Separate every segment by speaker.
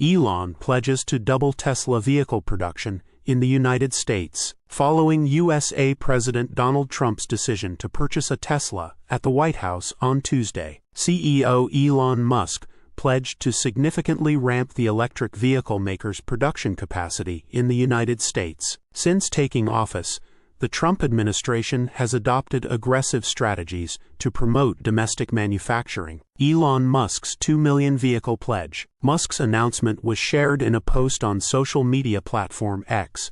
Speaker 1: Elon pledges to double Tesla vehicle production in the United States, following USA President Donald Trump's decision to purchase a Tesla at the White House on Tuesday. CEO Elon Musk pledged to significantly ramp the electric vehicle maker's production capacity in the United States. Since taking office, the Trump administration has adopted aggressive strategies to promote domestic manufacturing. Elon Musk's 2 million vehicle pledge. Musk's announcement was shared in a post on social media platform X,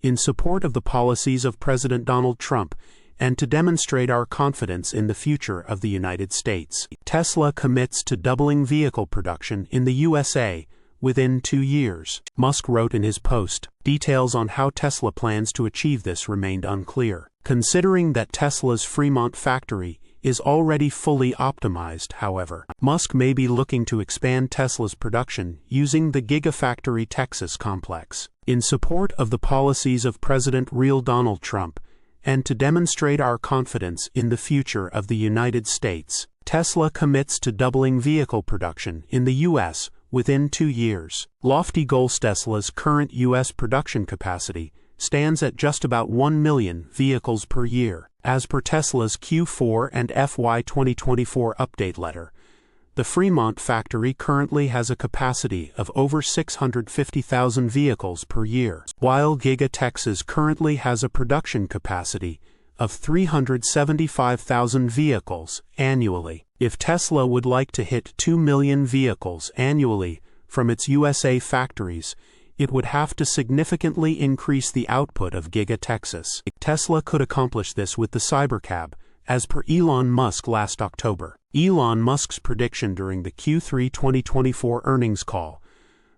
Speaker 1: in support of the policies of President Donald Trump and to demonstrate our confidence in the future of the United States. Tesla commits to doubling vehicle production in the USA within 2 years. Musk wrote in his post, details on how Tesla plans to achieve this remained unclear. Considering that Tesla's Fremont factory is already fully optimized, however, Musk may be looking to expand Tesla's production using the Gigafactory Texas complex. In support of the policies of President real Donald Trump, and to demonstrate our confidence in the future of the United States, Tesla commits to doubling vehicle production in the U.S. within 2 years. Lofty goals. Tesla's current U.S. production capacity stands at just about 1 million vehicles per year. As per Tesla's Q4 and FY 2024 update letter, the Fremont factory currently has a capacity of over 650,000 vehicles per year, while Giga Texas currently has a production capacity of 375,000 vehicles annually. If Tesla would like to hit 2 million vehicles annually from its USA factories, it would have to significantly increase the output of Giga Texas. Tesla could accomplish this with the Cybercab, as per Elon Musk last October. Elon Musk's prediction during the Q3 2024 earnings call.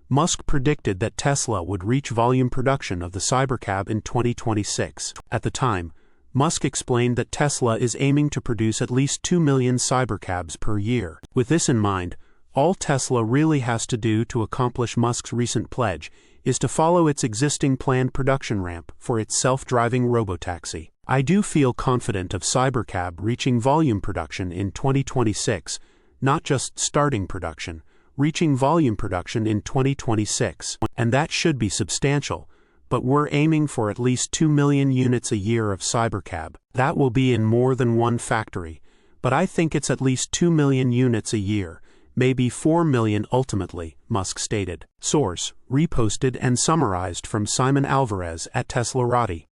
Speaker 1: Musk predicted that Tesla would reach volume production of the Cybercab in 2026. At the time, Musk explained that Tesla is aiming to produce at least 2 million Cybercabs per year. With this in mind, all Tesla really has to do to accomplish Musk's recent pledge is to follow its existing planned production ramp for its self-driving robotaxi. I do feel confident of Cybercab reaching volume production in 2026, not just starting production, reaching volume production in 2026. And that should be substantial, but we're aiming for at least 2 million units a year of Cybercab. That will be in more than one factory, but I think it's at least 2 million units a year, maybe 4 million ultimately, Musk stated. Source, reposted and summarized from Simon Alvarez at teslarati.